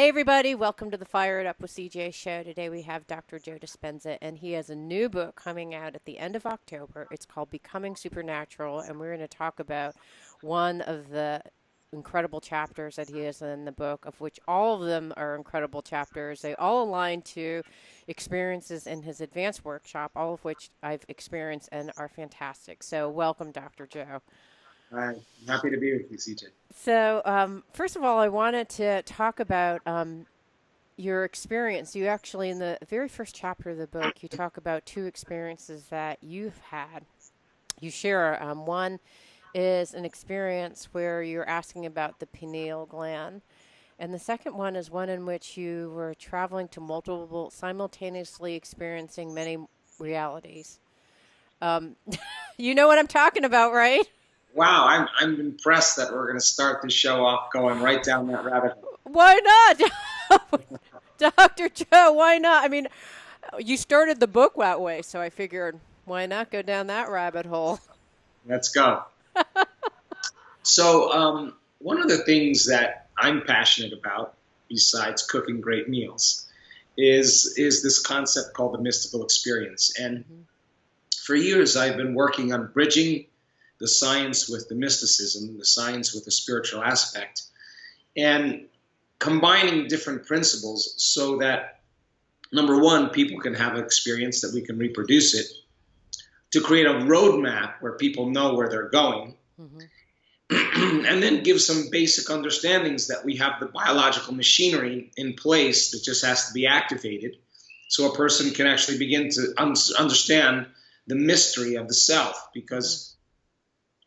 Hey everybody, welcome to the Fire It Up with CJ show. Today we have Dr. Joe Dispenza, and he has a new book coming out at the end of October. It's called Becoming Supernatural, and we're going to talk about one of the incredible chapters that he has in the book, of which all of them are incredible chapters. They all align to experiences in his advanced workshop, all of which I've experienced and are fantastic. So welcome, Dr. Joe. I'm happy to be with you, CJ. So, first of all, I wanted to talk about your experience. You actually, in the very first chapter of the book, you talk about two experiences that you've had. You share one is an experience where you're asking about the pineal gland, and the second one is one in which you were traveling to multiple, simultaneously experiencing many realities. Um, you know what I'm talking about, right? Wow, I'm impressed that we're going to start the show off going right down that rabbit hole. Why not? Dr. Joe, why not? I mean, you started the book that way, so I figured, why not go down that rabbit hole? Let's go. So, one of the things that I'm passionate about, besides cooking great meals, is this concept called the mystical experience. And Mm-hmm. for years, I've been working on bridging the science with the mysticism, the science with the spiritual aspect, and combining different principles so that, number one, people can have an experience that we can reproduce it, to create a roadmap where people know where they're going, Mm-hmm. and then give some basic understandings that we have the biological machinery in place that just has to be activated so a person can actually begin to understand the mystery of the self. Because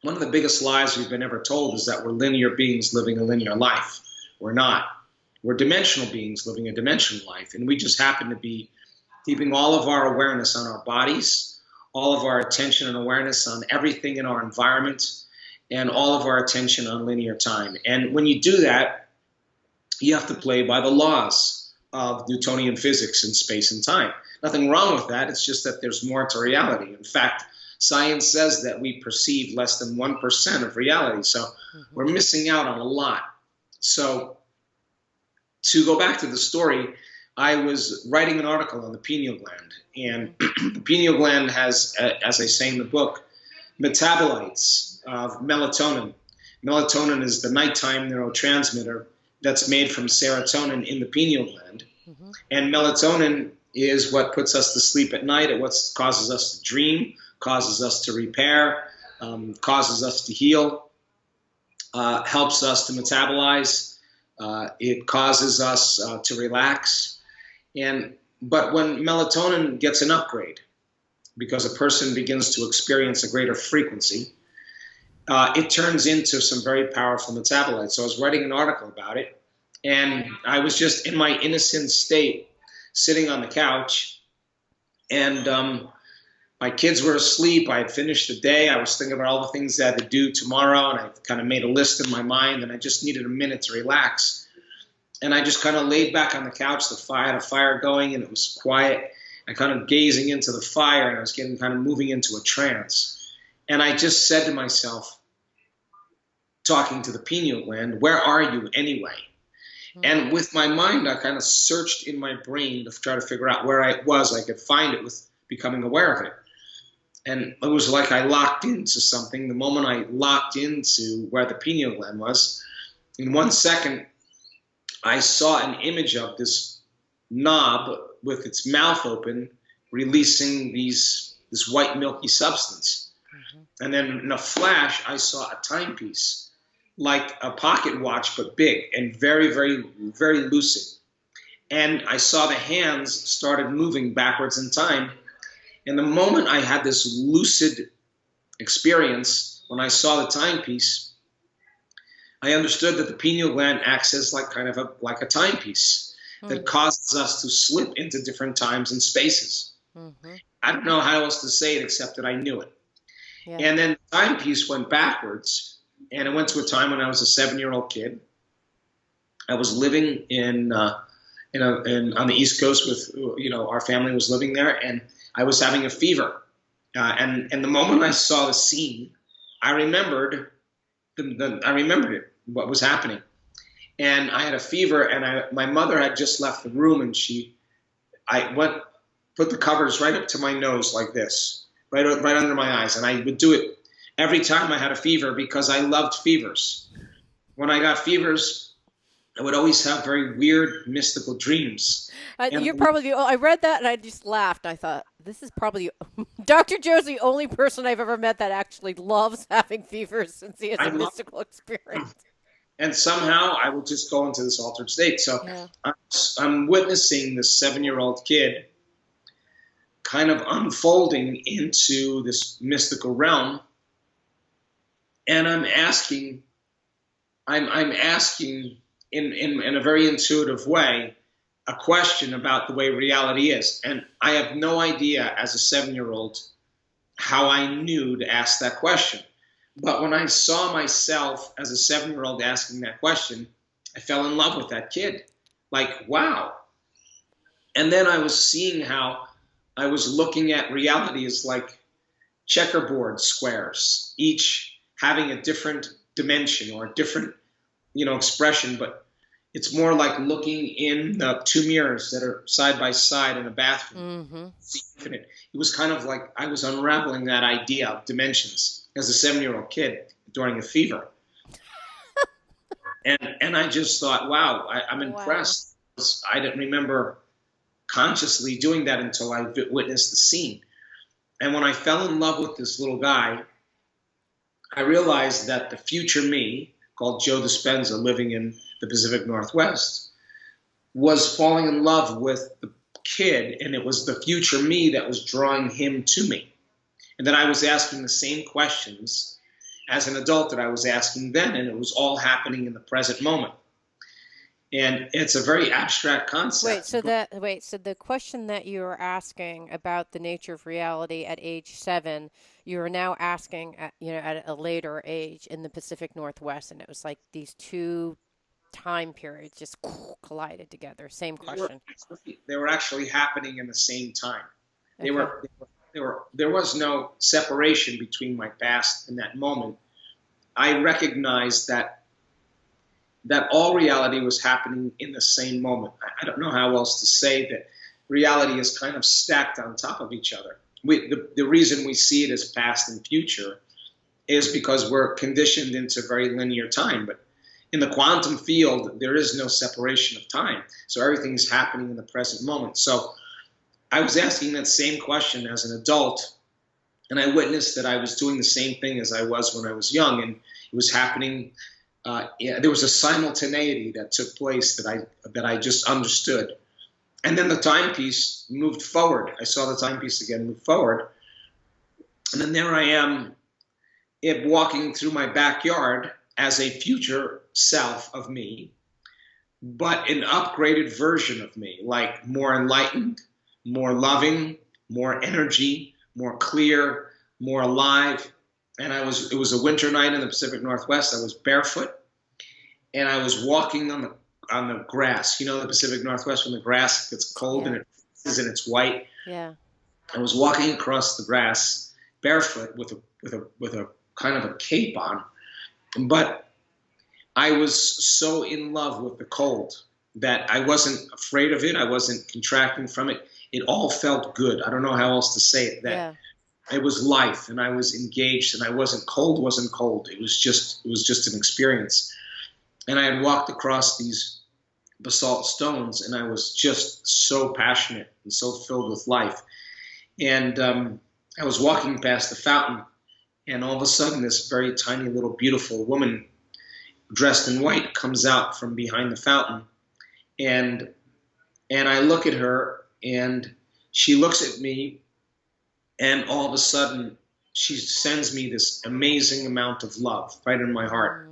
one of the biggest lies we've been ever told is that we're linear beings living a linear life. We're not. We're dimensional beings living a dimensional life, and we just happen to be keeping all of our awareness on our bodies, all of our attention and awareness on everything in our environment, and all of our attention on linear time. And when you do that, you have to play by the laws of Newtonian physics in space and time. Nothing wrong with that. It's just that there's more to reality. In fact, science says that we perceive less than 1% of reality. So we're missing out on a lot. So to go back to the story, I was writing an article on the pineal gland. And the pineal gland has, as I say in the book, metabolites of melatonin. Melatonin is the nighttime neurotransmitter that's made from serotonin in the pineal gland. Mm-hmm. And melatonin is what puts us to sleep at night. It what causes us to dream, causes us to repair, causes us to heal, helps us to metabolize. It causes us to relax. But when melatonin gets an upgrade, because a person begins to experience a greater frequency, it turns into some very powerful metabolites. So I was writing an article about it, and I was just in my innocent state, sitting on the couch, and my kids were asleep. I had finished the day. I was thinking about all the things I had to do tomorrow, and I kind of made a list in my mind, and I just needed a minute to relax. And I just kind of laid back on the couch. I had a fire going, and it was quiet. I kind of gazing into the fire, and I was getting kind of moving into a trance. And I just said to myself, talking to the pineal gland, where are you anyway? Mm-hmm. And with my mind, I kind of searched in my brain to try to figure out where I was. I could find it with becoming aware of it. And it was like I locked into something. The moment I locked into where the pineal gland was, in 1 second, I saw an image of this knob with its mouth open, releasing this white milky substance. Mm-hmm. And then in a flash, I saw a timepiece, like a pocket watch, but big and very, very, very lucid. And I saw the hands started moving backwards in time. And the moment I had this lucid experience, when I saw the timepiece, I understood that the pineal gland acts as like a timepiece that causes us to slip into different times and spaces. Mm-hmm. I don't know how else to say it except that I knew it. Yeah. And then the timepiece went backwards, and it went to a time when I was a 7-year-old kid. I was living on the East Coast with, our family was living there, and I was having a fever. And the moment I saw the scene, I remembered it, what was happening. and I had a fever, and my mother had just left the room, and I put the covers right up to my nose like this, right under my eyes, and I would do it every time I had a fever because I loved fevers. When I got fevers, I would always have very weird, mystical dreams. You're And probably I read that and I just laughed. I thought this is probably Dr. Joe's the only person I've ever met that actually loves having fevers since he has I a love, mystical experience. and somehow I would just go into this altered state. So Yeah. I'm witnessing this 7-year-old kid kind of unfolding into this mystical realm, and I'm asking in a very intuitive way a question about the way reality is. And I have no idea as a 7-year-old how I knew to ask that question. But when I saw myself as a 7-year-old asking that question, I fell in love with that kid. Like, wow. And then I was seeing how I was looking at reality as like checkerboard squares, each having a different dimension or a different, expression, but it's more like looking in the two mirrors that are side by side in a bathroom. Mm-hmm. It's infinite. It was kind of like I was unraveling that idea of dimensions as a 7-year-old kid during a fever. And I just thought, wow, I'm Wow. impressed. I didn't remember consciously doing that until I witnessed the scene. And when I fell in love with this little guy, I realized that the future me, called Joe Dispenza, living in the Pacific Northwest, was falling in love with the kid, and it was the future me that was drawing him to me. And that I was asking the same questions as an adult that I was asking then, and it was all happening in the present moment. And it's a very abstract Wait, concept. so the question that you were asking about the nature of reality at age 7, you are now asking at a later age in the Pacific Northwest, and it was like these two time periods just collided together. Same They were question. they were actually happening in the same time. They Okay. were, there was no separation between my past and that moment. I recognized that all reality was happening in the same moment. I don't know how else to say that reality is kind of stacked on top of each other. The reason we see it as past and future is because we're conditioned into very linear time. But in the quantum field, there is no separation of time. So everything's happening in the present moment. So I was asking that same question as an adult, and I witnessed that I was doing the same thing as I was when I was young, and it was happening. There was a simultaneity that took place that I just understood. And then the timepiece moved forward. I saw the timepiece again move forward, and then there I am, walking through my backyard as a future self of me, but an upgraded version of me, like more enlightened, more loving, more energy, more clear, more alive. And it was a winter night in the Pacific Northwest. I was barefoot, and I was walking on the grass. The Pacific Northwest, when the grass gets cold Yeah. and it's white. Yeah. I was walking across the grass barefoot with a kind of a cape on, but I was so in love with the cold that I wasn't afraid of it. I wasn't contracting from it. It all felt good. I don't know how else to say it. That Yeah. it was life, and I was engaged, and I wasn't cold. Wasn't cold. It was just an experience. And I had walked across these basalt stones, and I was just so passionate and so filled with life. And I was walking past the fountain, and all of a sudden, this very tiny little beautiful woman dressed in white comes out from behind the fountain, and I look at her, and she looks at me, and all of a sudden, she sends me this amazing amount of love right in my heart.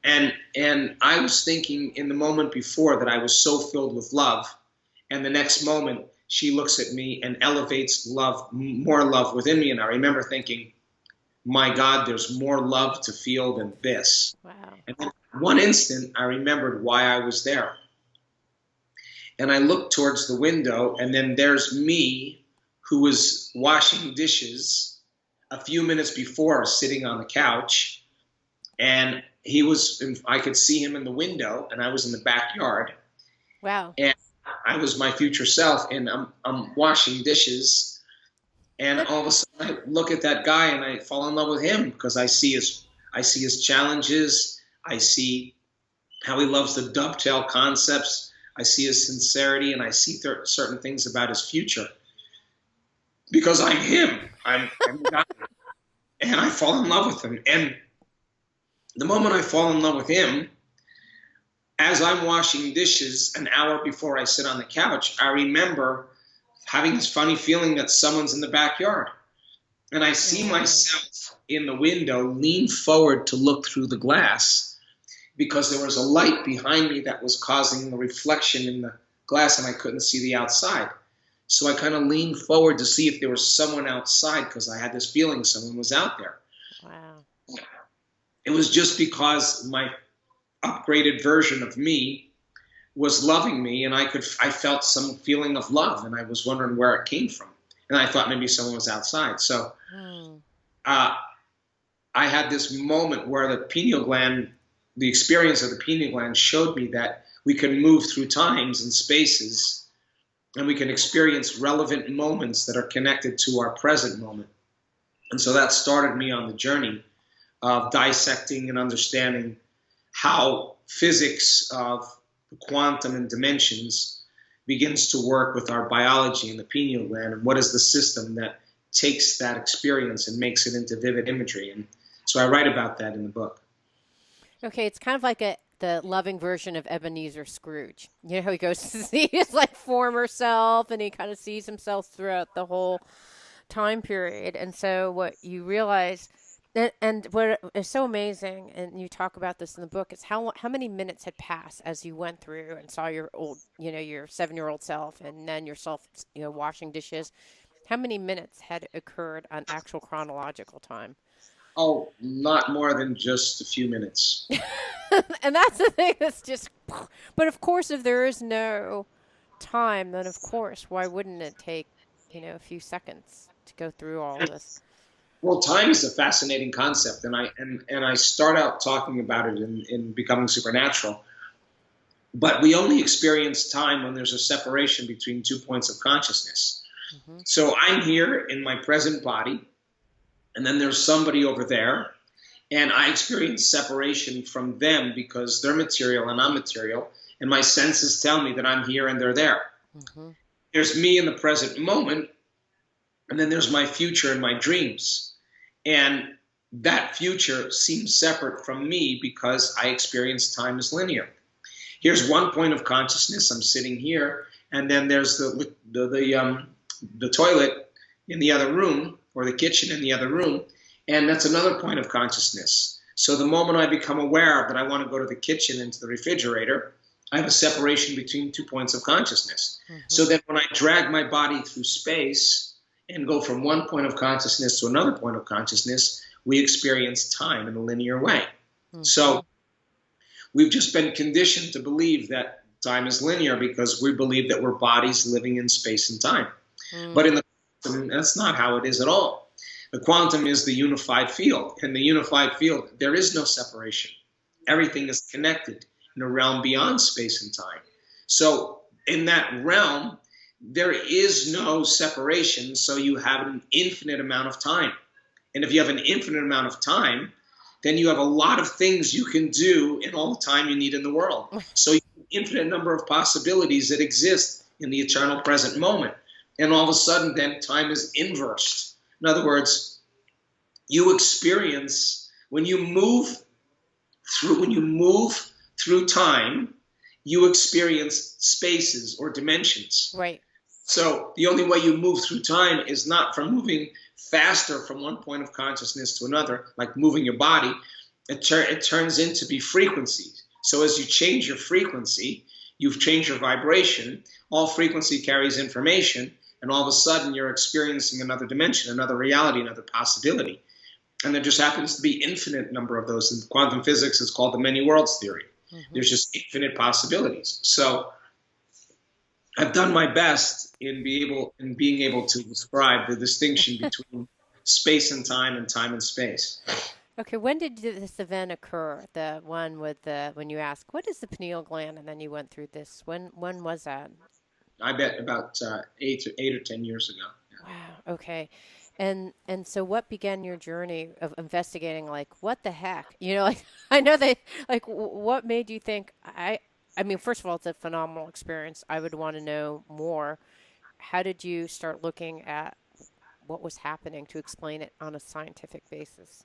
Mm. And I was thinking in the moment before that I was so filled with love, and the next moment she looks at me and elevates love, more love within me, and I remember thinking, my God, there's more love to feel than this. Wow. And then one instant, I remembered why I was there. And I looked towards the window, and then there's me, who was washing dishes a few minutes before, sitting on the couch. And I could see him in the window, and I was in the backyard, Wow. and I was my future self, and I'm washing dishes, and all of a sudden I look at that guy and I fall in love with him because I see his challenges, I see how he loves to dovetail concepts, I see his sincerity, and I see certain things about his future because I'm him. I'm the guy, and I fall in love with him. And the moment I fall in love with him, as I'm washing dishes an hour before I sit on the couch, I remember having this funny feeling that someone's in the backyard. And I see myself in the window lean forward to look through the glass because there was a light behind me that was causing the reflection in the glass and I couldn't see the outside. So I kind of leaned forward to see if there was someone outside because I had this feeling someone was out there. Wow. It was just because my upgraded version of me was loving me, and I felt some feeling of love, and I was wondering where it came from, and I thought maybe someone was outside. So I had this moment where the pineal gland, the experience of the pineal gland, showed me that we can move through times and spaces, and we can experience relevant moments that are connected to our present moment. And so that started me on the journey of dissecting and understanding how physics of the quantum and dimensions begins to work with our biology and the pineal gland, and what is the system that takes that experience and makes it into vivid imagery. And so I write about that in the book. Okay, it's kind of like the loving version of Ebenezer Scrooge. You know how he goes to see his like former self, and he kind of sees himself throughout the whole time period. And so what you realize, and what is so amazing, and you talk about this in the book, is how many minutes had passed as you went through and saw your old, your 7-year-old self, and then yourself, washing dishes. How many minutes had occurred on actual chronological time? Oh, not more than just a few minutes. And that's the thing that's just, but of course, if there is no time, then of course, why wouldn't it take, a few seconds to go through all of this? Well, time is a fascinating concept, and I start out talking about it in Becoming Supernatural. But we only experience time when there's a separation between 2 points of consciousness. Mm-hmm. So I'm here in my present body, and then there's somebody over there, and I experience separation from them because they're material and I'm material, and my senses tell me that I'm here and they're there. Mm-hmm. There's me in the present moment, and then there's my future and my dreams. And that future seems separate from me because I experience time as linear. Here's one point of consciousness. I'm sitting here, and then there's the toilet in the other room, or the kitchen in the other room, and that's another point of consciousness. So the moment I become aware that I want to go to the kitchen and to the refrigerator, I have a separation between 2 points of consciousness. Mm-hmm. So that when I drag my body through space and go from one point of consciousness to another point of consciousness, we experience time in a linear way. Mm-hmm. So we've just been conditioned to believe that time is linear because we believe that we're bodies living in space and time. Mm-hmm. But in the quantum, that's not how it is at all. The quantum is the unified field. In the unified field, there is no separation. Everything is connected in a realm beyond space and time. So in that realm, there is no separation, so you have an infinite amount of time. And if you have an infinite amount of time, then you have a lot of things you can do in all the time you need in the world. So you have an infinite number of possibilities that exist in the eternal present moment. And all of a sudden, then time is inversed. In other words, you experience, when you move through time, you experience spaces or dimensions. Right. So the only way you move through time is not from moving faster from one point of consciousness to another, like moving your body. It turns into be frequencies. So as you change your frequency, you've changed your vibration. All frequency carries information, and all of a sudden you're experiencing another dimension, another reality, another possibility. And there just happens to be infinite number of those. In quantum physics, it's called the many worlds theory. Mm-hmm. There's just infinite possibilities. So I've done my best in being able to describe the distinction between space and time and space. Okay, when did this event occur? The one with the when you ask, what is the pineal gland, and then you went through this. When was that? I bet about 8 or 10 years ago. Wow. Okay. And so what began your journey of investigating like what the heck? You know, like I know they like what made you think I mean, first of all, it's a phenomenal experience. I would want to know more. How did you start looking at what was happening to explain it on a scientific basis?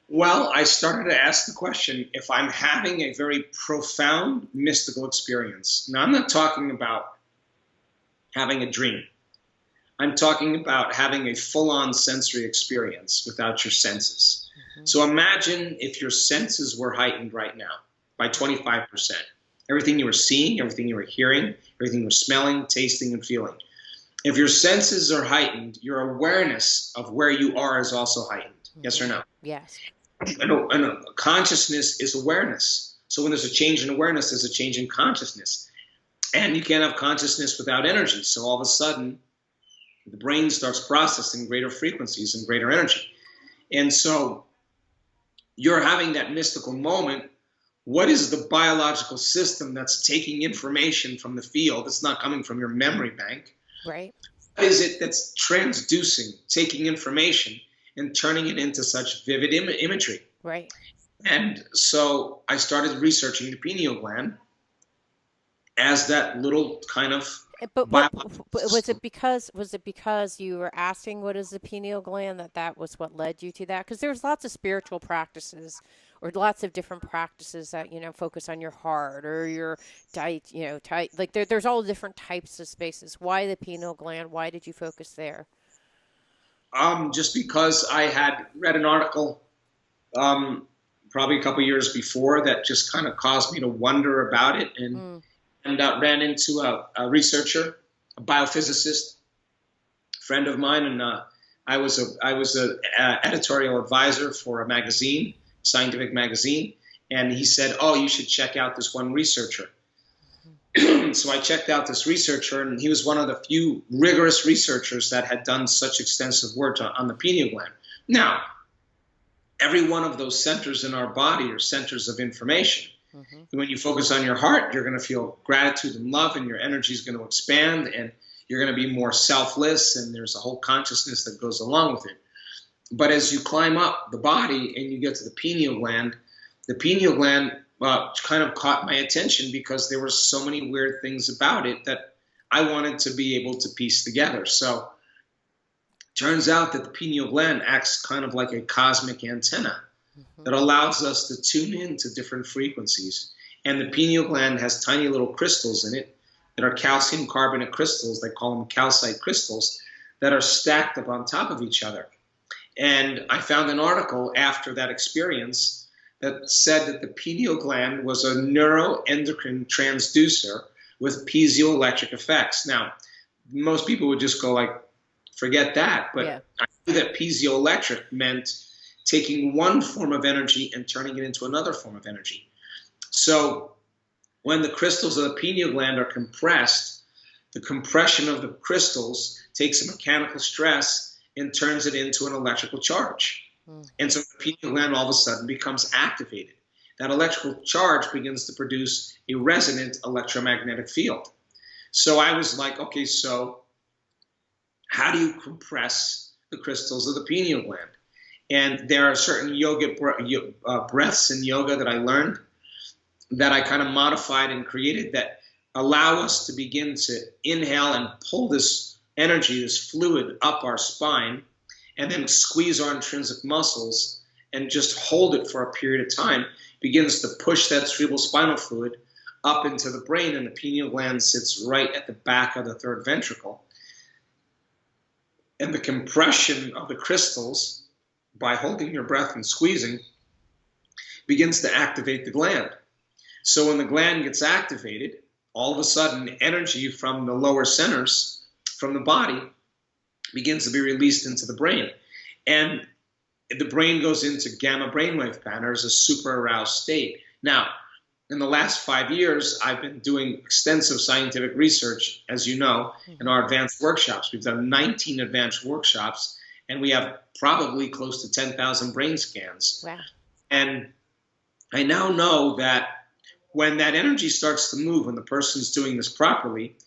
Well, I started to ask the question if I'm having a very profound mystical experience. Now, I'm not talking about having a dream. I'm talking about having a full on sensory experience without your senses. Hmm. So imagine if your senses were heightened right now by 25%. Everything you were seeing, everything you were hearing, everything you were smelling, tasting, and feeling. If your senses are heightened, your awareness of where you are is also heightened. Yes or Hmm. no? Yes. And consciousness is awareness. So when there's a change in awareness, there's a change in consciousness. And you can't have consciousness without energy. So all of a sudden, the brain starts processing greater frequencies and greater energy. And so you're having that mystical moment. What is the biological system that's taking information from the field that's not coming from your memory bank? Right. What is it that's transducing, taking information and turning it into such vivid imagery? Right. And so I started researching the pineal gland as that little kind of But biological system. was it because you were asking what is the pineal gland that was what led you to that? Because there's lots of spiritual practices or lots of different practices that focus on your heart or your diet, tight like there's all different types of spaces. Why the pineal gland? Why did you focus there? Just because I had read an article um, probably a couple years before that just kind of caused me to wonder about it, Mm, and ran into a researcher, a biophysicist, friend of mine, and I was a editorial advisor for a magazine, scientific magazine, and he said, "Oh, you should check out this one researcher." So I checked out this researcher, and he was one of the few rigorous researchers that had done such extensive work on the pineal gland. Now, every one of those centers in our body are centers of information. mm-hmm. When you focus on your heart, you're going to feel gratitude and love, and your energy is going to expand, and you're going to be more selfless, and there's a whole consciousness that goes along with it. But as you climb up the body and you get to the pineal gland kind of caught my attention because there were so many weird things about it that I wanted to be able to piece together. So turns out that the pineal gland acts kind of like a cosmic antenna Mm-hmm. that allows us to tune in to different frequencies. And the pineal gland has tiny little crystals in it that are calcium carbonate crystals. They call them calcite crystals that are stacked up on top of each other. And I found an article after that experience that said that the pineal gland was a neuroendocrine transducer with piezoelectric effects. Now, most people would just go like, forget that. Yeah. But I knew that piezoelectric meant taking one form of energy and turning it into another form of energy. So when the crystals of the pineal gland are compressed, the compression of the crystals takes a mechanical stress and turns it into an electrical charge. Mm-hmm. And so the pineal gland all of a sudden becomes activated. That electrical charge begins to produce a resonant electromagnetic field. So I was like, okay, so how do you compress the crystals of the pineal gland? And there are certain yoga breaths in yoga that I learned that I kind of modified and created that allow us to begin to inhale and pull this energy, this fluid up our spine, and then squeeze our intrinsic muscles and just hold it for a period of time, begins to push that cerebral spinal fluid up into the brain, and the pineal gland sits right at the back of the third ventricle. And the compression of the crystals, by holding your breath and squeezing, begins to activate the gland. So when the gland gets activated, all of a sudden energy from the lower centers from the body begins to be released into the brain. And the brain goes into gamma brainwave patterns, a super aroused state. Now, in the last 5 years, I've been doing extensive scientific research, as you know, in Mm-hmm. our advanced workshops. We've done 19 advanced workshops, and we have probably close to 10,000 brain scans. Wow. And I now know that when that energy starts to move, when the person's doing this properly,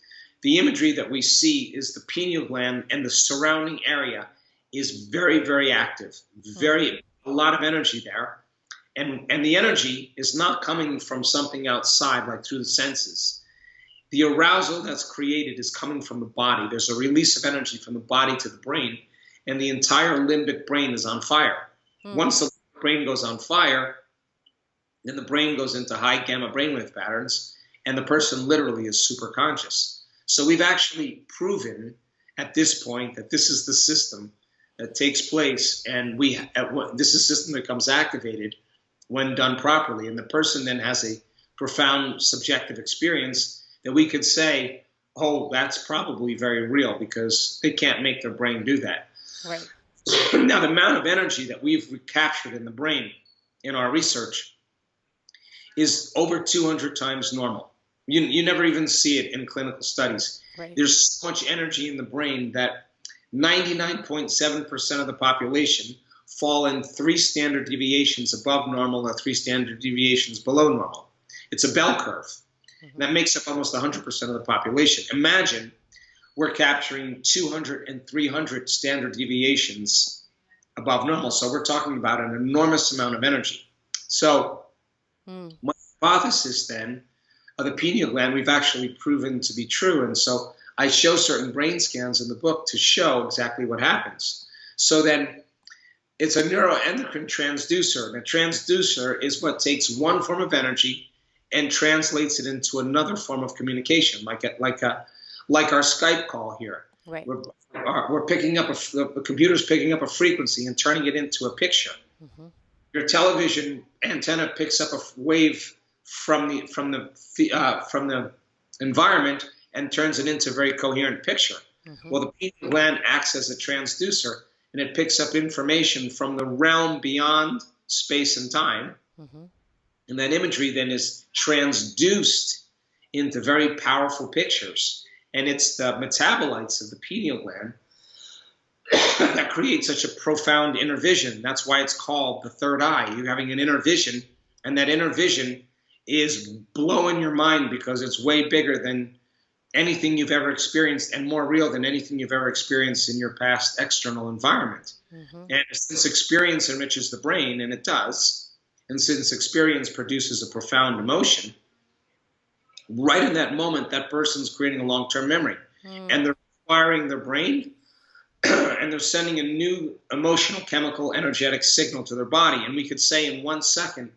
the imagery that we see is the pineal gland and the surrounding area is very, very active, a lot of energy there. And the energy is not coming from something outside, like through the senses. The arousal that's created is coming from the body. There's a release of energy from the body to the brain, and the entire limbic brain is on fire. Once the brain goes on fire, then the brain goes into high gamma brainwave patterns, and the person literally is super conscious. So we've actually proven at this point that this is the system that takes place, and this is a system that becomes activated when done properly, and the person then has a profound subjective experience that we could say, oh, that's probably very real, because they can't make their brain do that. Right. Now, the amount of energy that we've captured in the brain in our research is over 200 times normal. You never even see it in clinical studies. Right. There's so much energy in the brain that 99.7% of the population fall in 3 standard deviations above normal or 3 standard deviations below normal. It's a bell curve. That makes up almost 100% of the population. Imagine we're capturing 200 and 300 standard deviations above normal. So we're talking about an enormous amount of energy. So my hypothesis then of the pineal gland, we've actually proven to be true. And so I show certain brain scans in the book to show exactly what happens. So then it's a neuroendocrine transducer. And a transducer is what takes one form of energy and translates it into another form of communication, like our Skype call here. Right. We're picking up the computer's picking up a frequency and turning it into a picture. Your television antenna picks up a wave from the environment and turns it into a very coherent picture. Well, the pineal gland acts as a transducer, and it picks up information from the realm beyond space and time. And that imagery then is transduced into very powerful pictures. And it's the metabolites of the pineal gland that create such a profound inner vision. That's why it's called the third eye. You're having an inner vision, and that inner vision is blowing your mind because it's way bigger than anything you've ever experienced and more real than anything you've ever experienced in your past external environment. And since experience enriches the brain, and it does, and since experience produces a profound emotion, right in that moment, that person's creating a long-term memory. And they're wiring their brain, and they're sending a new emotional, chemical, energetic signal to their body. And we could say in 1 second,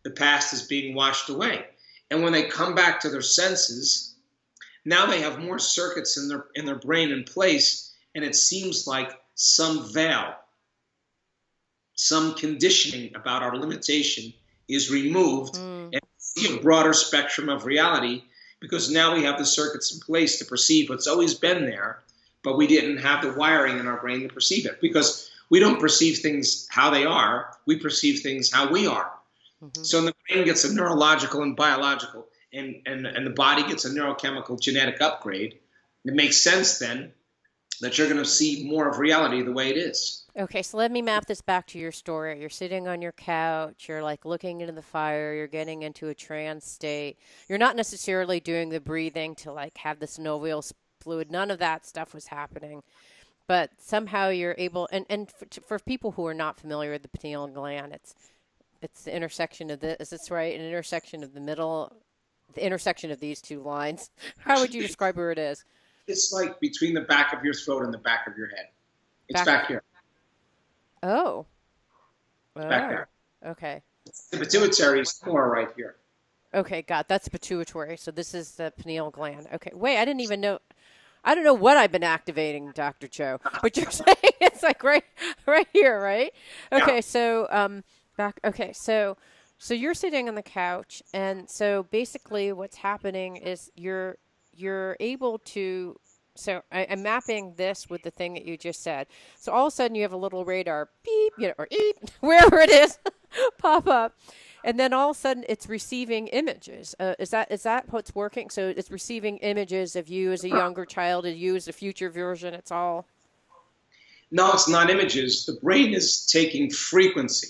the past is being washed away. And when they come back to their senses, now they have more circuits in their brain in place, and it seems like some veil, some conditioning about our limitation is removed, and see a broader spectrum of reality, because now we have the circuits in place to perceive what's always been there, but we didn't have the wiring in our brain to perceive it, because we don't perceive things how they are, we perceive things how we are. So the brain gets a neurological and biological, and the body gets a neurochemical genetic upgrade. It makes sense then that you're going to see more of reality the way it is. Okay, so let me map this back to your story. You're sitting on your couch, you're like looking into the fire, you're getting into a trance state. You're not necessarily doing the breathing to like have the synovial fluid. None of that stuff was happening. But somehow you're able, and for people who are not familiar with the pineal gland, it's the intersection of this, is this right? An intersection of the intersection of these two lines. How would you describe where it is? It's like between the back of your throat and the back of your head. It's back here. Oh. Back there. Okay. The pituitary is more right here. Okay, that's the pituitary. So this is the pineal gland. Okay. Wait, I didn't even know. I don't know what I've been activating, Dr. Joe, but you're saying it's like right here, right? Okay. Yeah. So you're sitting on the couch, and so basically what's happening is you're able to. So I'm mapping this with the thing that you just said. So all of a sudden you have a little radar beep, or eep, wherever it is, pop up, and then all of a sudden it's receiving images. Is that what's working? So it's receiving images of you as a younger child, of you as a future version. It's all. No, it's not images. The brain is taking frequency.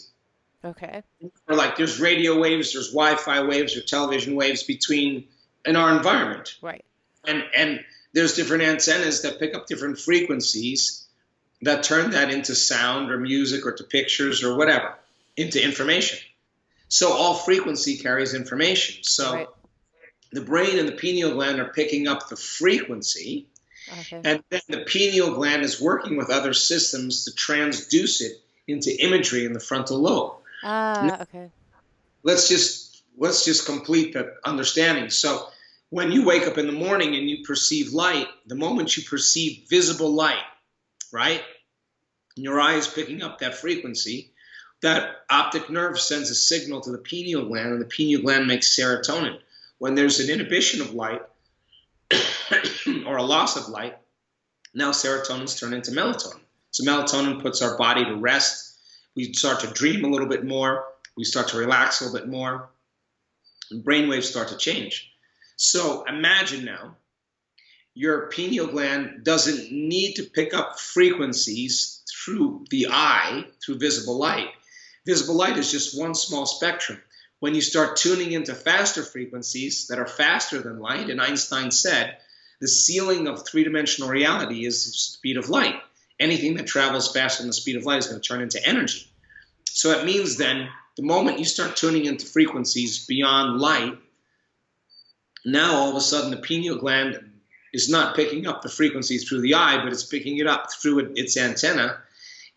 Okay. Or like there's radio waves, there's Wi-Fi waves or television waves between in our environment. Right. And there's different antennas that pick up different frequencies that turn that into sound or music or to pictures or whatever, into information. So all frequency carries information. So Right. the brain and the pineal gland are picking up the frequency, Okay. and then the pineal gland is working with other systems to transduce it into imagery in the frontal lobe. Now, Okay. let's just complete the understanding. So when you wake up in the morning and you perceive light, the moment you perceive visible light, right? And your eye is picking up that frequency, that optic nerve sends a signal to the pineal gland, and the pineal gland makes serotonin. When there's an inhibition of light or a loss of light, now serotonins turn into melatonin. So melatonin puts our body to rest. We start to dream a little bit more. We start to relax a little bit more. And brainwaves start to change. So imagine now, your pineal gland doesn't need to pick up frequencies through the eye, through visible light. Visible light is just one small spectrum. When you start tuning into faster frequencies that are faster than light, and Einstein said, the ceiling of three-dimensional reality is the speed of light. Anything that travels faster than the speed of light is going to turn into energy. So it means then, the moment you start tuning into frequencies beyond light, now all of a sudden the pineal gland is not picking up the frequency through the eye, but it's picking it up through its antenna.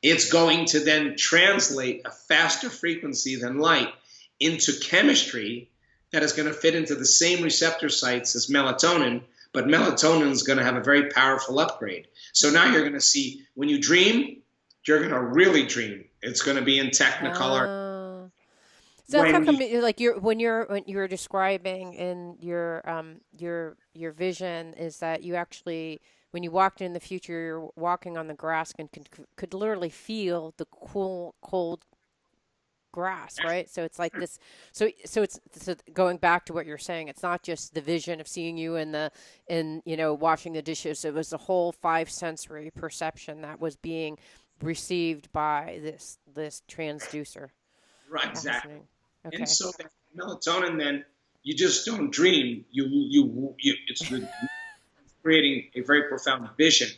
It's going to then translate a faster frequency than light into chemistry that is going to fit into the same receptor sites as melatonin, but melatonin is going to have a very powerful upgrade. So now you're going to see, when you dream, you're going to really dream. It's going to be in technicolor. So that's how come like when you're describing in your vision is that you actually, when you walked in the future, you're walking on the grass and could literally feel the cold grass, right? So it's like this. So going back to what you're saying, it's not just the vision of seeing you in washing the dishes. It was the whole five sensory perception that was being received by this transducer. Right, exactly. Okay. And so that melatonin, then you just don't dream. It's creating a very profound vision.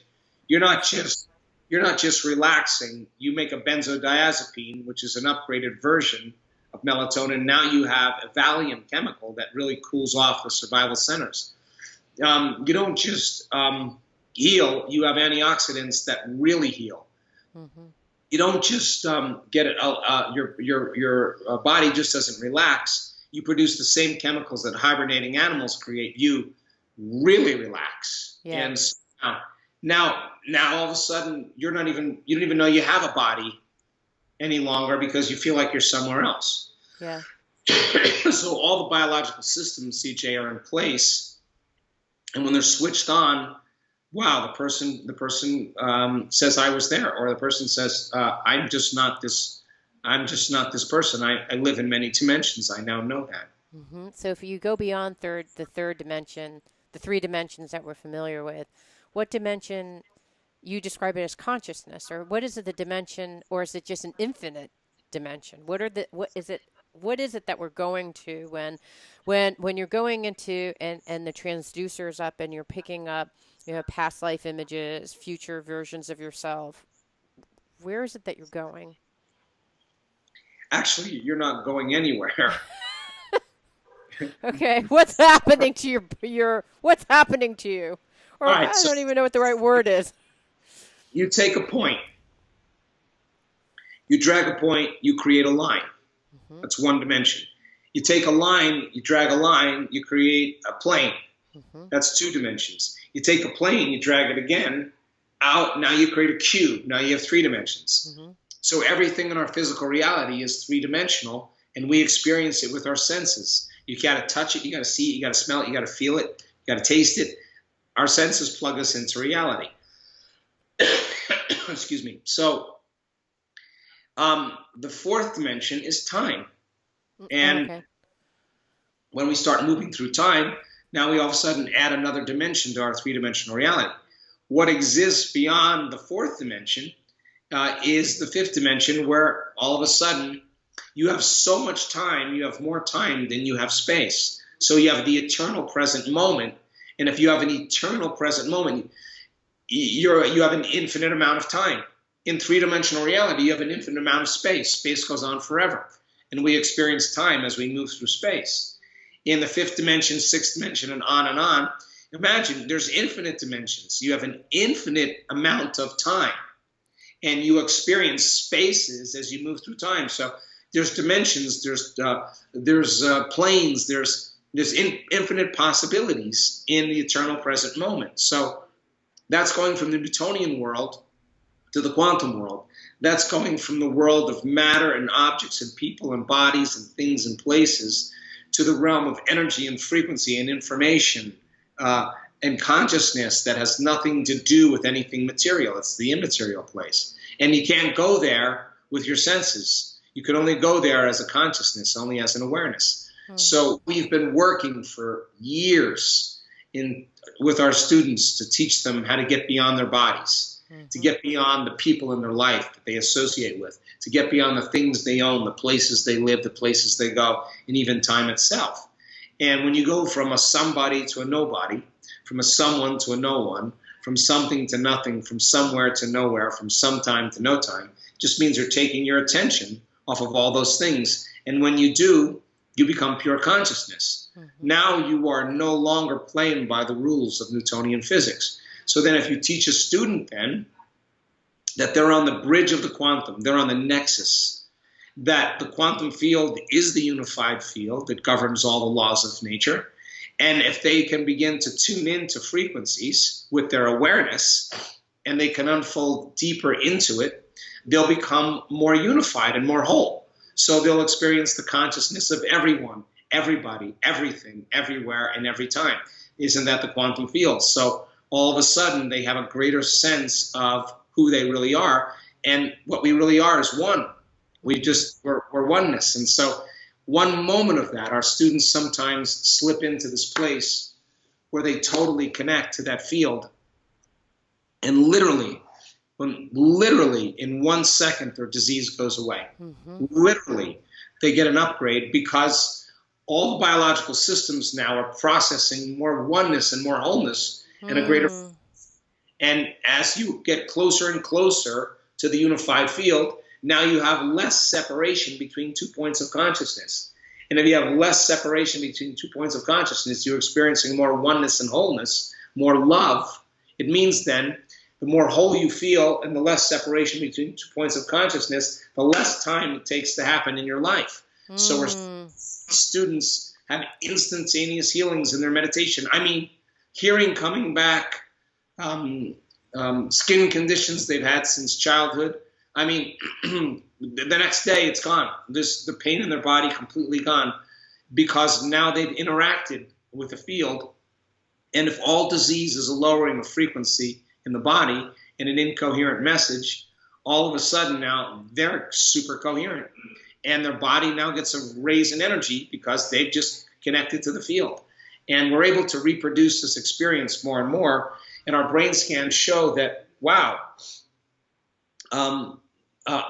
You're not just relaxing. You make a benzodiazepine, which is an upgraded version of melatonin. Now you have a Valium chemical that really cools off the survival centers. You don't just heal. You have antioxidants that really heal. Mm-hmm. You don't just get it. Your body just doesn't relax. You produce the same chemicals that hibernating animals create. You really relax. Yeah. And so now all of a sudden you don't even know you have a body any longer because you feel like you're somewhere else. Yeah. So all the biological systems, CJ, are in place, and when they're switched on, wow, the person says I was there, or the person says I'm just not this person. I live in many dimensions. I now know that. Mm-hmm. So if you go beyond the third dimension, the three dimensions that we're familiar with, what dimension you describe it as consciousness, or what is it, the dimension, or is it just an infinite dimension? What is it that we're going to when you're going into and the transducer's up and you're picking up past life images, future versions of yourself? Where is it that you're going? Actually, you're not going anywhere. Okay, what's happening to what's happening to you? Or right, I don't even know what the right word is. You take a point. You drag a point, you create a line. Mm-hmm. That's one dimension. You take a line, you drag a line, you create a plane. Mm-hmm. That's two dimensions. You take a plane, you drag it again out, now you create a cube. Now you have three dimensions. Mm-hmm. So everything in our physical reality is three-dimensional, and we experience it with our senses. You got to touch it, you got to see it, you got to smell it, you got to feel it, you got to taste it. Our senses plug us into reality. Excuse me. So the fourth dimension is time. And when we start moving through time, now we all of a sudden add another dimension to our three-dimensional reality. What exists beyond the fourth dimension is the fifth dimension, where all of a sudden you have so much time, you have more time than you have space. So you have the eternal present moment. And if you have an eternal present moment, you have an infinite amount of time. In three-dimensional reality, you have an infinite amount of space. Space goes on forever. And we experience time as we move through space. In the fifth dimension, sixth dimension, and on, imagine there's infinite dimensions. You have an infinite amount of time. And you experience spaces as you move through time. So there's dimensions, there's planes, there's infinite possibilities in the eternal present moment. So that's going from the Newtonian world to the quantum world. That's going from the world of matter and objects and people and bodies and things and places to the realm of energy and frequency and information and consciousness that has nothing to do with anything material. It's the immaterial place. And you can't go there with your senses. You can only go there as a consciousness, only as an awareness. So we've been working for years with our students to teach them how to get beyond their bodies, to get beyond the people in their life that they associate with, to get beyond the things they own, the places they live, the places they go, and even time itself. And when you go from a somebody to a nobody, from a someone to a no one, from something to nothing, from somewhere to nowhere, from sometime to no time, just means you're taking your attention off of all those things. And when you do, you become pure consciousness. Now you are no longer playing by the rules of Newtonian physics. So then if you teach a student then that they're on the bridge of the quantum, they're on the nexus, that the quantum field is the unified field that governs all the laws of nature, and if they can begin to tune into frequencies with their awareness and they can unfold deeper into it, they'll become more unified and more whole. So they'll experience the consciousness of everyone, everybody, everything, everywhere, and every time. Isn't that the quantum field? So all of a sudden they have a greater sense of who they really are. And what we really are is one. We're oneness. And so one moment of that, our students sometimes slip into this place where they totally connect to that field. And literally in 1 second, their disease goes away. Literally, they get an upgrade because all the biological systems now are processing more oneness and more wholeness and a greater. And as you get closer and closer to the unified field, now you have less separation between 2 points of consciousness. And if you have less separation between 2 points of consciousness, you're experiencing more oneness and wholeness, more love. It means then the more whole you feel and the less separation between 2 points of consciousness, the less time it takes to happen in your life. So our students have instantaneous healings in their meditation. I mean, hearing coming back, skin conditions they've had since childhood. I mean, the next day it's gone. The pain in their body completely gone because now they've interacted with the field. And if all disease is a lowering of frequency in the body and an incoherent message, all of a sudden now they're super coherent. And their body now gets a raise in energy because they've just connected to the field. And we're able to reproduce this experience more and more. And our brain scans show that, wow,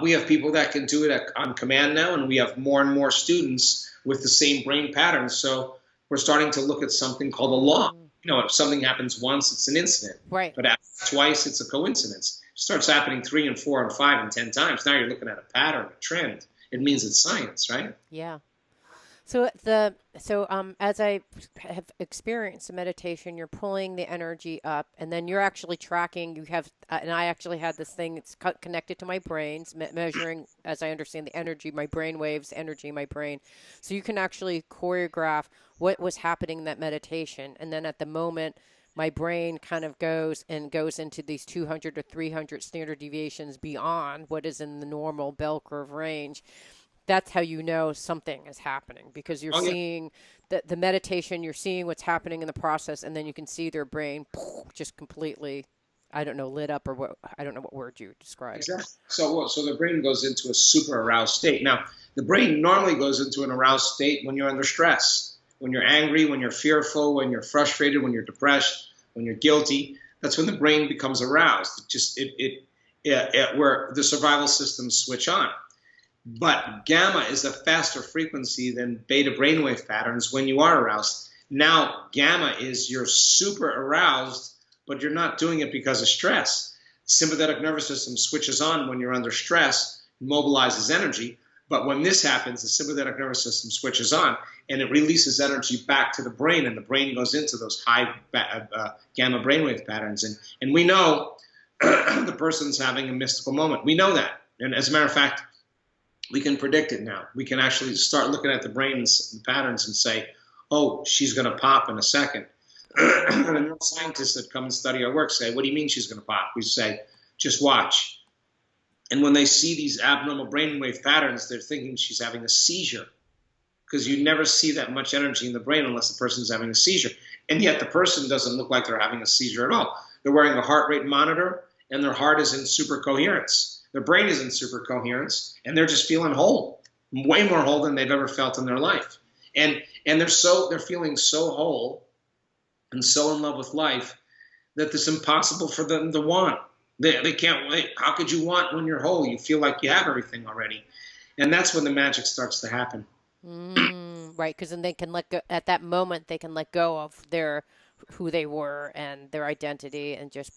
we have people that can do it on command now, and we have more and more students with the same brain patterns. So we're starting to look at something called a law. You know, if something happens once, it's an incident. Right. But after twice, it's a coincidence. It starts happening 3 and 4 and 5 and 10 times. Now you're looking at a pattern, a trend. It means it's science, right? Yeah. So as I have experienced the meditation, you're pulling the energy up, and then you're actually tracking. You have, and I actually had this thing. It's connected to my brains, measuring, as I understand, the energy, my brain waves, energy in my brain. So you can actually choreograph what was happening in that meditation, and then at the moment, my brain kind of goes into these 200 to 300 standard deviations beyond what is in the normal bell curve range. That's how you know something is happening, because you're seeing the meditation, you're seeing what's happening in the process, and then you can see their brain just completely, I don't know, lit up, or what, I don't know what word you describe. Exactly. So the brain goes into a super aroused state. Now, the brain normally goes into an aroused state when you're under stress, when you're angry, when you're fearful, when you're frustrated, when you're depressed, when you're guilty. That's when the brain becomes aroused. where the survival systems switch on. But gamma is a faster frequency than beta brainwave patterns when you are aroused. Now, gamma is you're super aroused, but you're not doing it because of stress. The sympathetic nervous system switches on when you're under stress, mobilizes energy. But when this happens, the sympathetic nervous system switches on and it releases energy back to the brain, and the brain goes into those high gamma brainwave patterns. And we know the person's having a mystical moment. We know that. And as a matter of fact, we can predict it now. We can actually start looking at the brain's patterns and say, oh, she's going to pop in a second. And the neuroscientists that come and study our work say, what do you mean she's going to pop? We say, just watch. And when they see these abnormal brainwave patterns, they're thinking she's having a seizure, because you never see that much energy in the brain unless the person's having a seizure. And yet the person doesn't look like they're having a seizure at all. They're wearing a heart rate monitor, and their heart is in super coherence. Their brain is in super coherence, and they're just feeling whole, way more whole than they've ever felt in their life. And they're feeling so whole and so in love with life that it's impossible for them to want. They can't wait. How could you want when you're whole? You feel like you have everything already. And that's when the magic starts to happen. Right, because then they can let go at that moment. They can let go of who they were and their identity, and just.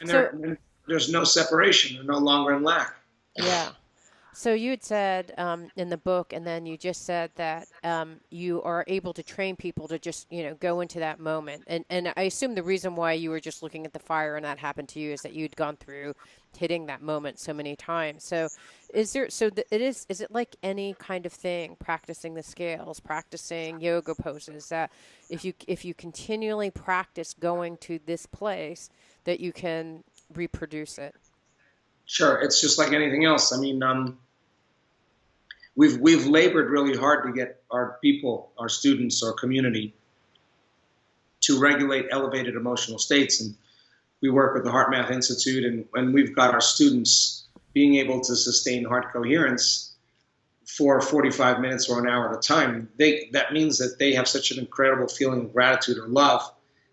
And there's no separation. They're no longer in lack. Yeah. So you had said in the book, and then you just said that you are able to train people to just, go into that moment. And I assume the reason why you were just looking at the fire and that happened to you is that you'd gone through hitting that moment so many times. So is it like any kind of thing, practicing the scales, practicing yoga poses, that if you continually practice going to this place, that you can reproduce it? Sure, it's just like anything else. I mean, we've labored really hard to get our people, our students, our community to regulate elevated emotional states, and we work with the Heart Math Institute, and we've got our students being able to sustain heart coherence for 45 minutes or an hour at a time. That means that they have such an incredible feeling of gratitude or love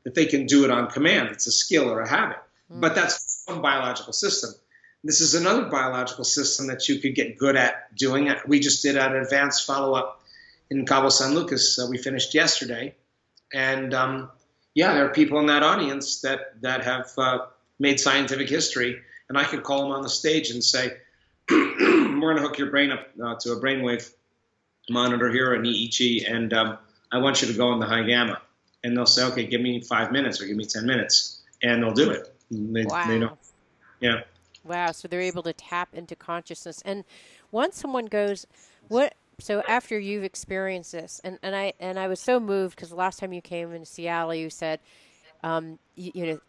that they can do it on command. It's a skill or a habit, but that's one biological system. This is another biological system that you could get good at doing. We just did an advanced follow-up in Cabo San Lucas. We finished yesterday. And there are people in that audience that have made scientific history. And I could call them on the stage and say, we're going to hook your brain up to a brainwave monitor here, an EEG, and I want you to go in the high gamma. And they'll say, okay, give me 5 minutes or give me 10 minutes. And they'll do it. They don't. Yeah. Wow, so they're able to tap into consciousness. And once someone goes, so after you've experienced this, and I was so moved because the last time you came into Seattle, you said, you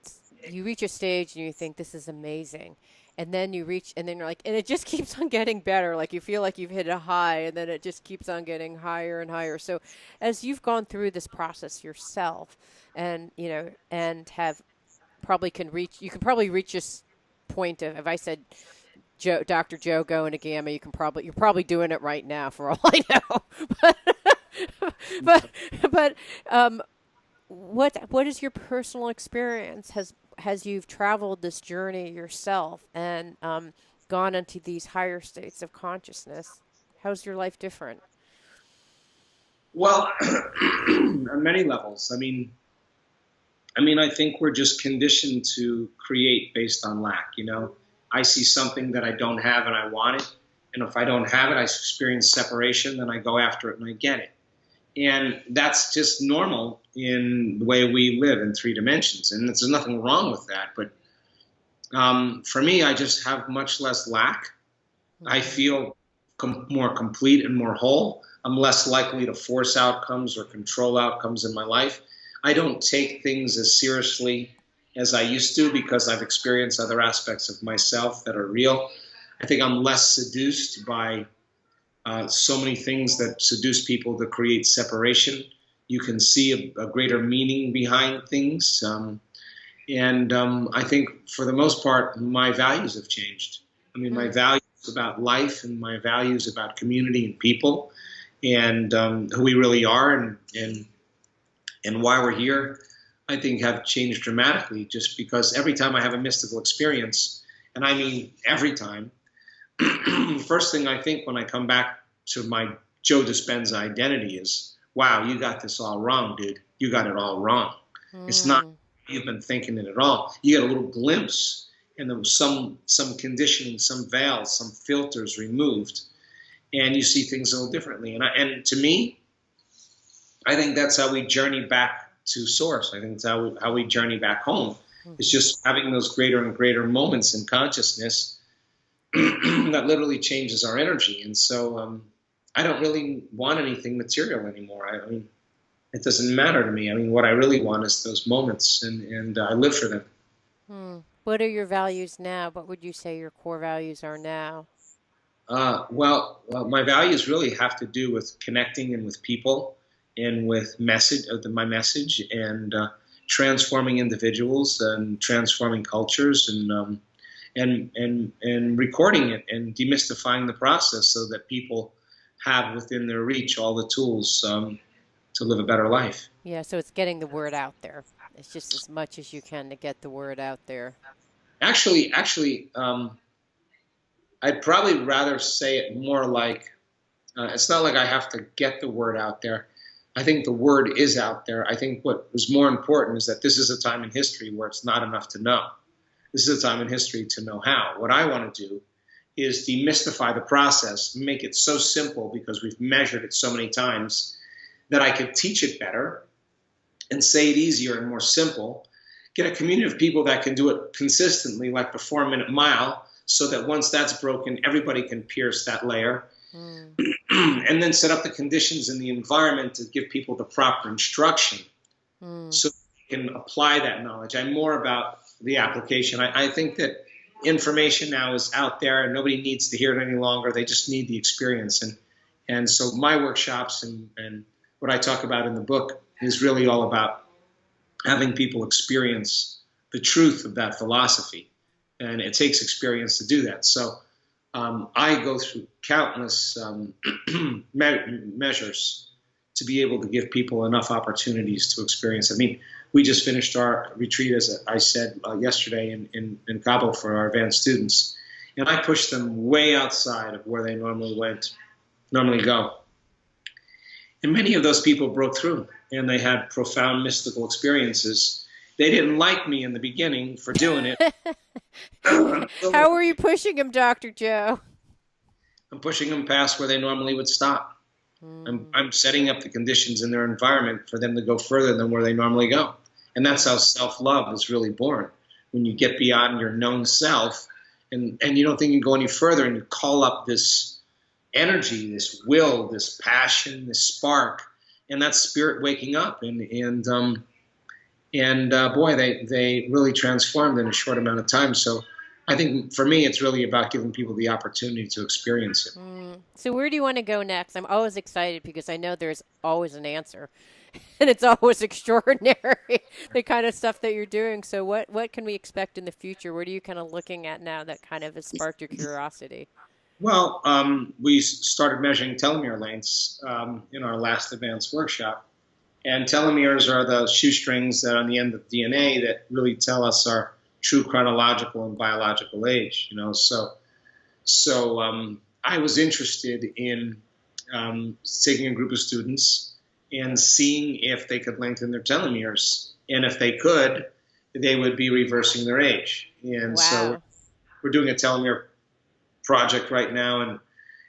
reach a stage and you think, this is amazing. And then you're like, and it just keeps on getting better. Like you feel like you've hit a high, and then it just keeps on getting higher and higher. So as you've gone through this process yourself, and, and have you can probably reach this point of, if I said Dr. Joe go into gamma, you're probably doing it right now for all I know. but what is your personal experience has you've traveled this journey yourself and gone into these higher states of consciousness? How's your life different? Well, on many levels. I mean, I think we're just conditioned to create based on lack. I see something that I don't have and I want it. And if I don't have it, I experience separation, then I go after it and I get it. And that's just normal in the way we live in 3 dimensions. And there's nothing wrong with that. But for me, I just have much less lack. I feel more complete and more whole. I'm less likely to force outcomes or control outcomes in my life. I don't take things as seriously as I used to because I've experienced other aspects of myself that are real. I think I'm less seduced by so many things that seduce people to create separation. You can see a greater meaning behind things. I think for the most part, my values have changed. My values about life and my values about community and people and who we really are and why we're here, I think have changed dramatically, just because every time I have a mystical experience and I mean every time, the first thing I think when I come back to my Joe Dispenza identity is, wow, you got this all wrong, dude. You got it all wrong. It's not Mm. you've been thinking it at all. You get a little glimpse, and there was some conditioning, some veils, some filters removed, and you see things a little differently. And to me, I think that's how we journey back to source. I think it's how we journey back home. It's Hmm. just having those greater and greater moments in consciousness that literally changes our energy. And so I don't really want anything material anymore. I mean, it doesn't matter to me. I mean, what I really want is those moments, and I live for them. Hmm. What are your values now? What would you say your core values are now? My values really have to do with connecting and with people and with my message, and transforming individuals and transforming cultures, and recording it and demystifying the process so that people have within their reach all the tools to live a better life. Yeah, so it's getting the word out there. It's just as much as you can to get the word out there. Actually, I'd probably rather say it more like it's not like I have to get the word out there. I think the word is out there. I think what is more important is that this is a time in history where it's not enough to know. This is a time in history to know how. What I want to do is demystify the process, make it so simple because we've measured it so many times that I could teach it better and say it easier and more simple. Get a community of people that can do it consistently, like the 4 minute mile, so that once that's broken, everybody can pierce that layer. Mm. And then set up the conditions in the environment to give people the proper instruction Mm. so they can apply that knowledge. I'm more about the application. I think that information now is out there and nobody needs to hear it any longer. They just need the experience. And so my workshops and what I talk about in the book is really all about having people experience the truth of that philosophy. And it takes experience to do that. So I go through countless measures to be able to give people enough opportunities to experience. I mean, we just finished our retreat, as I said yesterday, in Cabo for our advanced students, and I pushed them way outside of where they normally go. And many of those people broke through, and they had profound mystical experiences. They didn't like me in the beginning for doing it. How are you pushing him, Dr. Joe? I'm pushing them past where they normally would stop. Mm. I'm setting up the conditions in their environment for them to go further than where they normally go. And that's how self-love is really born. When you get beyond your known self and you don't think you can go any further, and you call up this energy, this will, this passion, this spark, and that's spirit waking up. Boy, they really transformed in a short amount of time. So I think for me, it's really about giving people the opportunity to experience it. Mm. So where do you want to go next? I'm always excited because I know there's always an answer, and it's always extraordinary the kind of stuff that you're doing. So what can we expect in the future? What are you kind of looking at now that kind of has sparked your curiosity? Well, we started measuring telomere lengths in our last advanced workshop. And telomeres are the shoestrings that are on the end of DNA that really tell us our true chronological and biological age. So I was interested in taking a group of students and seeing if they could lengthen their telomeres. And if they could, they would be reversing their age. And so Wow. we're doing a telomere project right now. And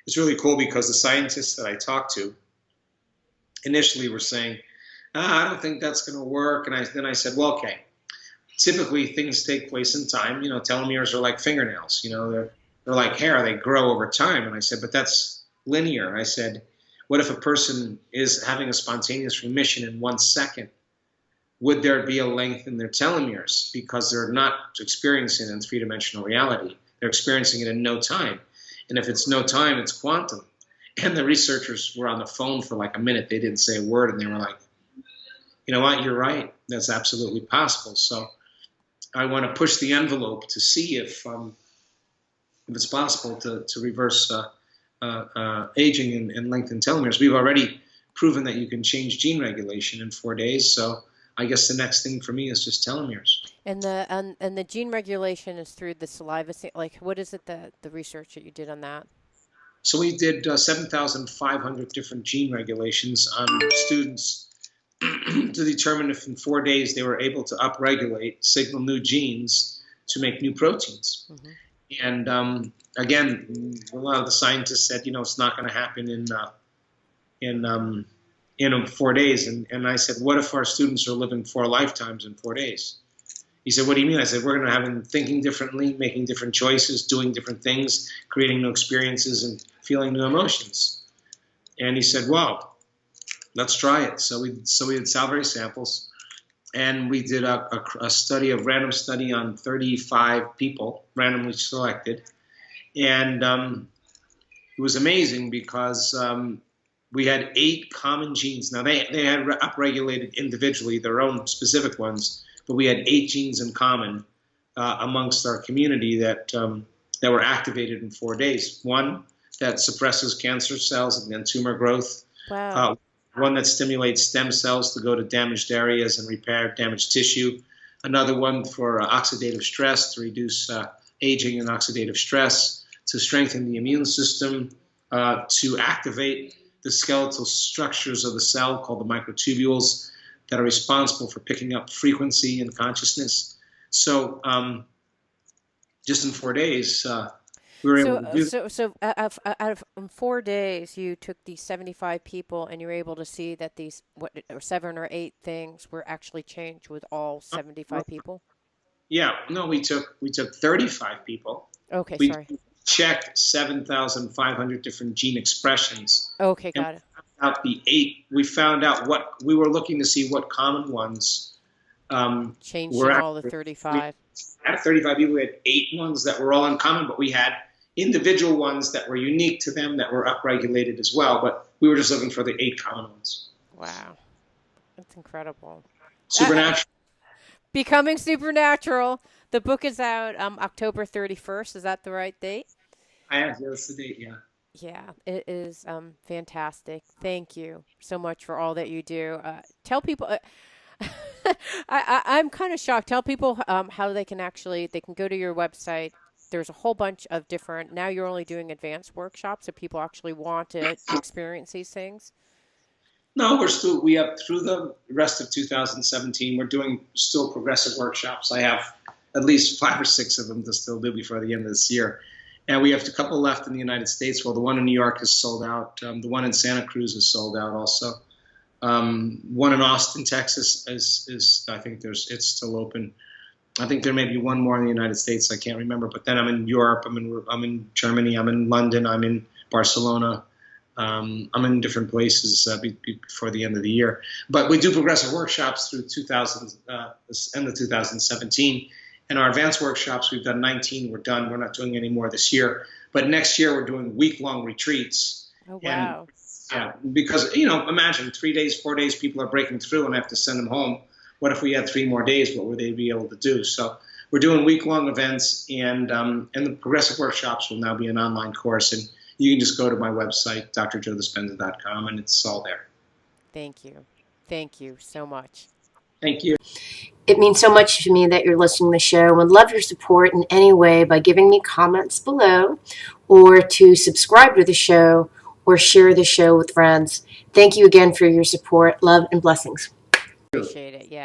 it's really cool because the scientists that I talked to initially were saying, I don't think that's going to work. And then I said, well, okay, typically things take place in time. Telomeres are like fingernails. They're like hair. They grow over time. And I said, but that's linear. I said, what if a person is having a spontaneous remission in 1 second? Would there be a length in their telomeres? Because they're not experiencing it in three-dimensional reality. They're experiencing it in no time. And if it's no time, it's quantum. And the researchers were on the phone for like a minute. They didn't say a word. And they were like, you know what, you're right. That's absolutely possible. So I want to push the envelope to see if it's possible to reverse aging and lengthen telomeres. We've already proven that you can change gene regulation in 4 days. So I guess the next thing for me is just telomeres. And the gene regulation is through the saliva. Like, what is it, the research that you did on that? So we did 7,500 different gene regulations on students to determine if in 4 days they were able to upregulate, signal new genes to make new proteins. Hmm. And again, a lot of the scientists said, it's not going to happen in 4 days. And I said, what if our students are living 4 lifetimes in 4 days? He said, what do you mean? I said, we're going to have them thinking differently, making different choices, doing different things, creating new experiences, and feeling new emotions. And he said, well, let's try it. So we did salivary samples, and we did a random study on 35 people, randomly selected. And it was amazing because we had 8 common genes. Now, they had upregulated individually their own specific ones, but we had 8 genes in common amongst our community that were activated in 4 days. One that suppresses cancer cells and tumor growth. Wow. One that stimulates stem cells to go to damaged areas and repair damaged tissue. Another one for oxidative stress, to reduce aging and oxidative stress, to strengthen the immune system, to activate the skeletal structures of the cell called the microtubules that are responsible for picking up frequency and consciousness. So just in 4 days, we were able to do that. So out of in 4 days, you took these 75 people, and you were able to see that these what or 7 or 8 things were actually changed with all 75 people. Yeah, no, we took 35 people. Okay, We sorry. checked 7,500 different gene expressions, Okay, and got it. we found out what we were looking to see, what common ones Changed were in all the active. We 35. out of 35 people, we had 8 ones that were all in common, but we had individual ones that were unique to them that were upregulated as well. But we were just looking for the 8 common ones. Wow, that's incredible. Uh, Supernatural. Becoming Supernatural. The book is out October 31st. Is that the right date? I have that's the date. Yeah. Yeah, it is fantastic. Thank you so much for all that you do. Tell people. I'm kind of shocked. Tell people how they can go to your website. There's a whole bunch of different. Now you're only doing advanced workshops, so people actually want to experience these things. No, we have through the rest of 2017, we're doing still progressive workshops. I have at least 5 or 6 of them to still do before the end of this year. And we have a couple left in the United States. Well, the one in New York is sold out. The one in Santa Cruz is sold out also. One in Austin, Texas is I think it's still open. I think there may be one more in the United States. I can't remember. But then I'm in Europe. I'm in Germany. I'm in London. I'm in Barcelona. I'm in different places before the end of the year. But we do progressive workshops through end of 2017. And our advanced workshops, we've done 19. We're done. We're not doing any more this year. But next year, we're doing week-long retreats. Oh And wow. yeah, because, imagine 3 days, 4 days, people are breaking through and I have to send them home. What if we had 3 more days? What would they be able to do? So we're doing week-long events, and the progressive workshops will now be an online course. And you can just go to my website, drjoedispenza.com, and it's all there. Thank you. Thank you so much. Thank you. It means so much to me that you're listening to the show. Would love your support in any way by giving me comments below, or to subscribe to the show, or share the show with friends. Thank you again for your support. Love and blessings. Appreciate it. Yeah.